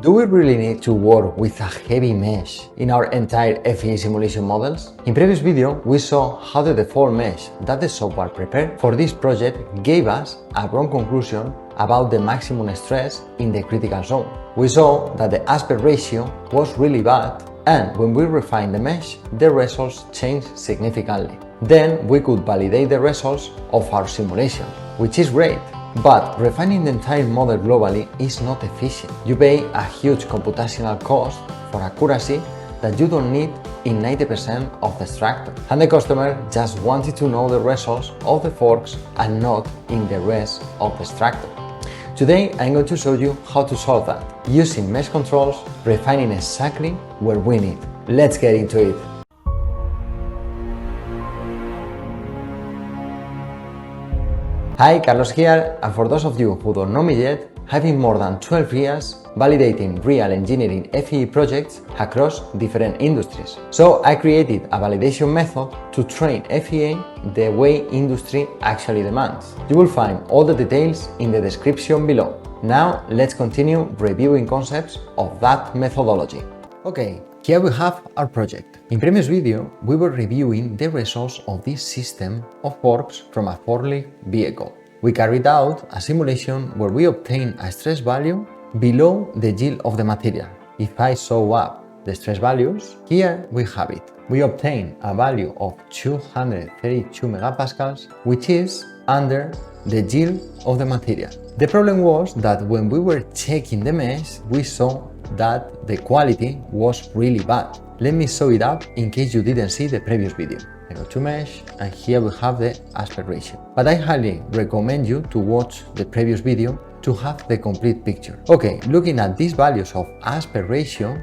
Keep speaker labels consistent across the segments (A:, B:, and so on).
A: Do we really need to work with a heavy mesh in our entire FEA simulation models? In previous video, we saw how the default mesh that the software prepared for this project gave us a wrong conclusion about the maximum stress in the critical zone. We saw that the aspect ratio was really bad, and when we refined the mesh, the results changed significantly. Then we could validate the results of our simulation, which is great. But refining the entire model globally is not efficient. You pay a huge computational cost for accuracy that you don't need in 90% of the structure. And the customer just wanted to know the results of the forks and not in the rest of the structure. Today I'm going to show you how to solve that using mesh controls, refining exactly where we need. Let's get into it. Hi, Carlos here, and for those of you who don't know me yet, I've been more than 12 years validating real engineering FEA projects across different industries. So I created a validation method to train FEA the way industry actually demands. You will find all the details in the description below. Now let's continue reviewing concepts of that methodology. Okay, here we have our project. In previous video, we were reviewing the results of this system of forks from a forklift vehicle. We carried out a simulation where we obtained a stress value below the yield of the material. If I show up the stress values, here we have it. We obtained a value of 232 megapascals, which is under the yield of the material. The problem was that when we were checking the mesh, we saw that the quality was really bad. Let me show it up in case you didn't see the previous video. I go to mesh, and here we have the aspect ratio. But I highly recommend you to watch the previous video to have the complete picture. Okay, looking at these values of aspect ratio,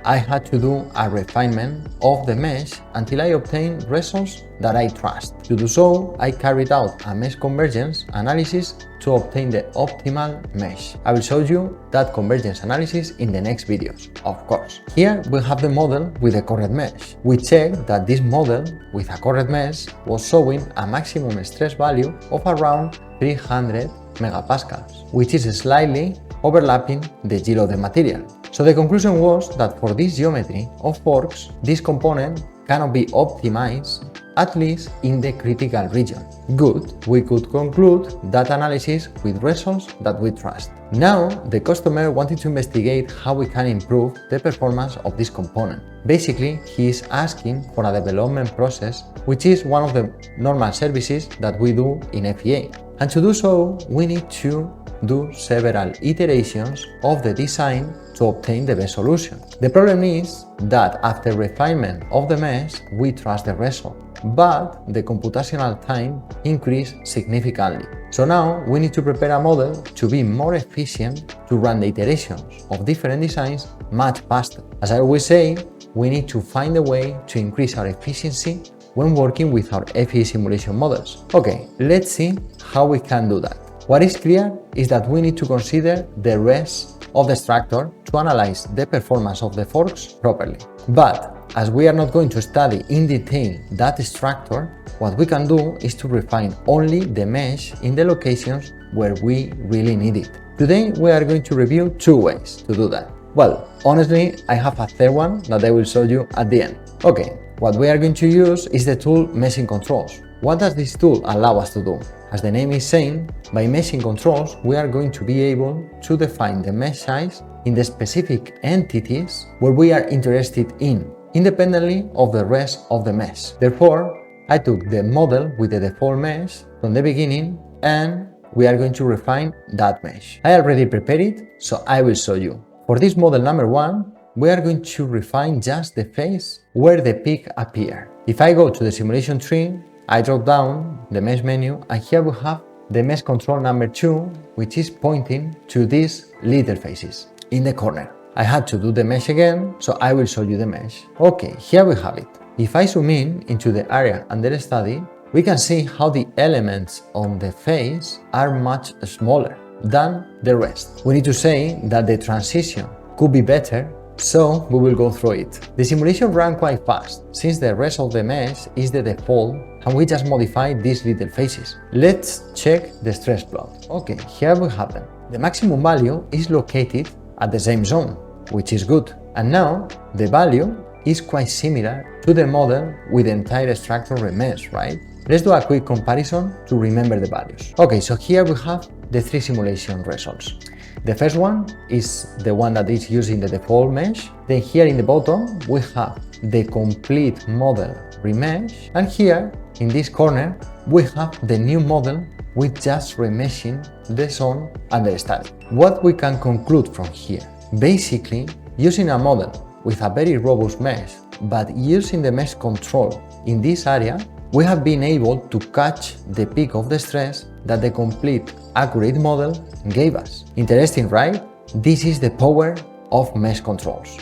A: I had to do a refinement of the mesh until I obtained results that I trust. To do so, I carried out a mesh convergence analysis to obtain the optimal mesh. I will show you that convergence analysis in the next videos, of course. Here we have the model with the correct mesh. We checked that this model with a correct mesh was showing a maximum stress value of around 300 megapascals, which is slightly overlapping the yield of the material. So the conclusion was that for this geometry of forks, this component cannot be optimized, at least in the critical region. Good, we could conclude that analysis with results that we trust. Now, the customer wanted to investigate how we can improve the performance of this component. Basically, he is asking for a development process, which is one of the normal services that we do in FEA. And to do so, we need to do several iterations of the design to obtain the best solution. The problem is that after refinement of the mesh, we trust the result, but the computational time increased significantly. So now we need to prepare a model to be more efficient to run the iterations of different designs much faster. As I always say, we need to find a way to increase our efficiency when working with our FEA simulation models. Okay, let's see how we can do that. What is clear is that we need to consider the rest of the structure to analyze the performance of the forks properly. But as we are not going to study in detail that structure, what we can do is to refine only the mesh in the locations where we really need it. Today we are going to review two ways to do that. Well, honestly, I have a third one that I will show you at the end. Okay, what we are going to use is the tool meshing controls. What does this tool allow us to do? As the name is saying, by meshing controls, we are going to be able to define the mesh size in the specific entities where we are interested in, independently of the rest of the mesh. Therefore, I took the model with the default mesh from the beginning, and we are going to refine that mesh. I already prepared it, so I will show you. For this model number one, we are going to refine just the face where the peak appears. If I go to the simulation tree, I drop down the mesh menu, and here we have the mesh control number 2, which is pointing to these little faces in the corner. I had to do the mesh again, so I will show you the mesh. Okay, here we have it. If I zoom in into the area under study, we can see how the elements on the face are much smaller than the rest. We need to say that the transition could be better, so we will go through it. The simulation ran quite fast, since the rest of the mesh is the default and we just modify these little faces. Let's check the stress plot. Okay, here we have them. The maximum value is located at the same zone, which is good. And now the value is quite similar to the model with the entire structure remesh, right? Let's do a quick comparison to remember the values. Okay, so here we have the three simulation results. The first one is the one that is using the default mesh. Then here in the bottom, we have the complete model remesh. And here in this corner, we have the new model with just remeshing the zone and the study. What we can conclude from here? Basically, using a model with a very robust mesh, but using the mesh control in this area, we have been able to catch the peak of the stress that the complete accurate model gave us. Interesting, right? This is the power of mesh controls.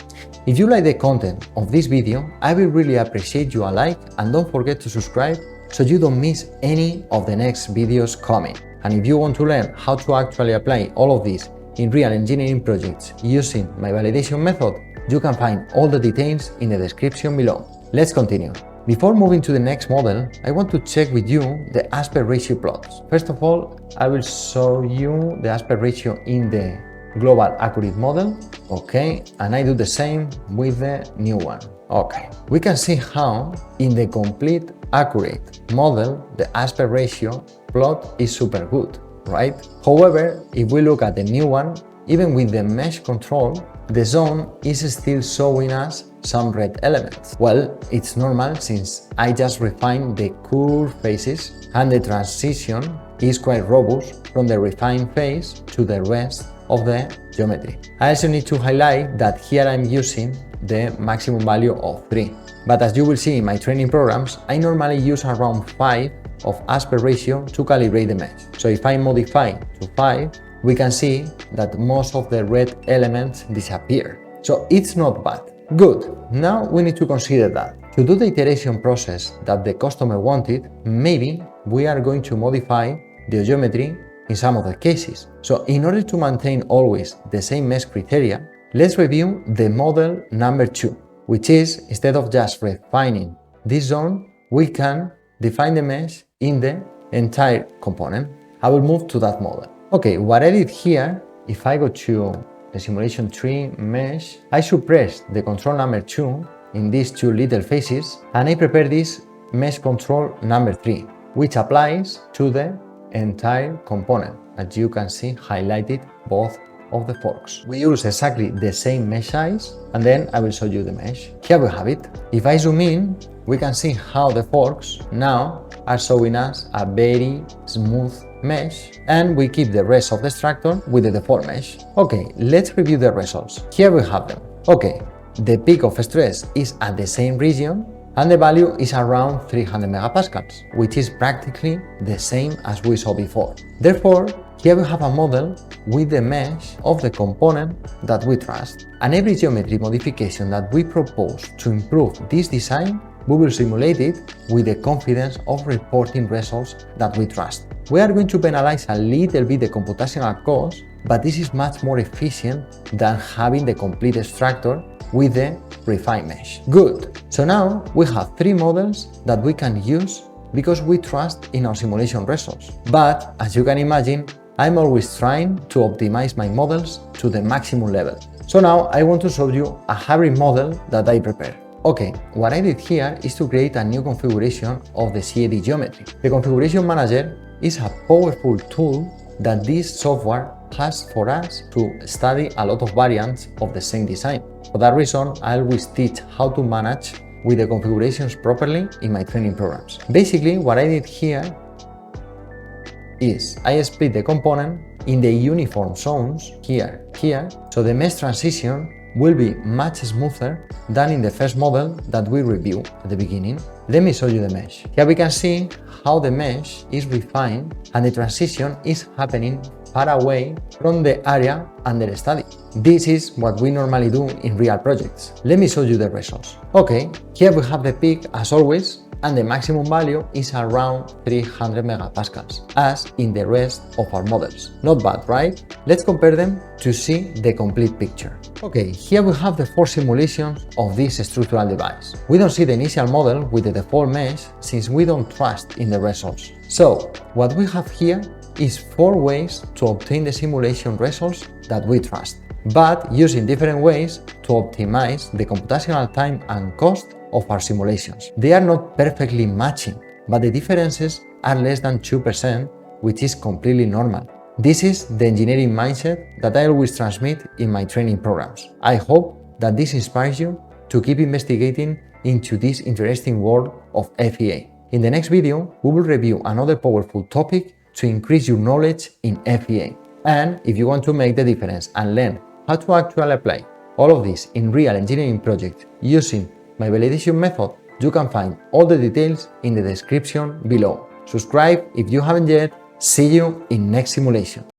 A: If you like the content of this video, I will really appreciate you a like, and don't forget to subscribe so you don't miss any of the next videos coming. And if you want to learn how to actually apply all of this in real engineering projects using my validation method, you can find all the details in the description below. Let's continue. Before moving to the next model, I want to check with you the aspect ratio plots. First of all, I will show you the aspect ratio in the global accurate model. Okay, and I do the same with the new one. Okay, we can see how in the complete accurate model, the aspect ratio plot is super good, right? However, if we look at the new one, even with the mesh control, the zone is still showing us some red elements. Well, it's normal since I just refined the curve faces and the transition is quite robust from the refined phase to the rest of the geometry. I also need to highlight that here I'm using the maximum value of 3. But as you will see in my training programs, I normally use around 5 of aspect ratio to calibrate the mesh. So if I modify to 5, we can see that most of the red elements disappear. So it's not bad. Good. Now we need to consider that to do the iteration process that the customer wanted, maybe we are going to modify the geometry in some of the cases. So in order to maintain always the same mesh criteria, let's review the model number 2, which is, instead of just refining this zone, we can define the mesh in the entire component. I will move to that model. Okay, what I did here, if I go to the simulation tree mesh, I suppress the control number 2 in these two little faces, and I prepare this mesh control number 3, which applies to the entire component, as you can see highlighted both of the forks. We use exactly the same mesh size, and then I will show you the mesh. Here we have it. If I zoom in, we can see how the forks now are showing us a very smooth mesh, and we keep the rest of the structure with the default mesh. Okay, let's review the results. Here we have them. Okay, the peak of stress is at the same region, and the value is around 300 megapascals, which is practically the same as we saw before. Therefore, here we have a model with the mesh of the component that we trust. And every geometry modification that we propose to improve this design, we will simulate it with the confidence of reporting results that we trust. We are going to penalize a little bit the computational cost, but this is much more efficient than having the complete structure with the refined mesh. Good. So now we have 3 models that we can use because we trust in our simulation results. But as you can imagine, I'm always trying to optimize my models to the maximum level. So now I want to show you a hybrid model that I prepared. Okay, what I did here is to create a new configuration of the CAD geometry. The configuration manager is a powerful tool that this software has for us to study a lot of variants of the same design. For that reason, I always teach how to manage with the configurations properly in my training programs. Basically, what I did here is I split the component in the uniform zones here, so the mesh transition will be much smoother than in the first model that we reviewed at the beginning. Let me show you the mesh. Here we can see how the mesh is refined and the transition is happening far away from the area under study. This is what we normally do in real projects. Let me show you the results. Okay, here we have the peak as always, and the maximum value is around 300 megapascals, as in the rest of our models. Not bad, right? Let's compare them to see the complete picture. Okay, here we have the 4 simulations of this structural device. We don't see the initial model with the default mesh since we don't trust in the results. So, what we have here is 4 ways to obtain the simulation results that we trust. but using different ways to optimize the computational time and cost of our simulations. They are not perfectly matching, but the differences are less than 2%, which is completely normal. This is the engineering mindset that I always transmit in my training programs. I hope that this inspires you to keep investigating into this interesting world of FEA. In the next video, we will review another powerful topic to increase your knowledge in FEA. And if you want to make the difference and learn how to actually apply all of this in real engineering projects using my validation method, you can find all the details in the description below. Subscribe if you haven't yet. See you in next simulation.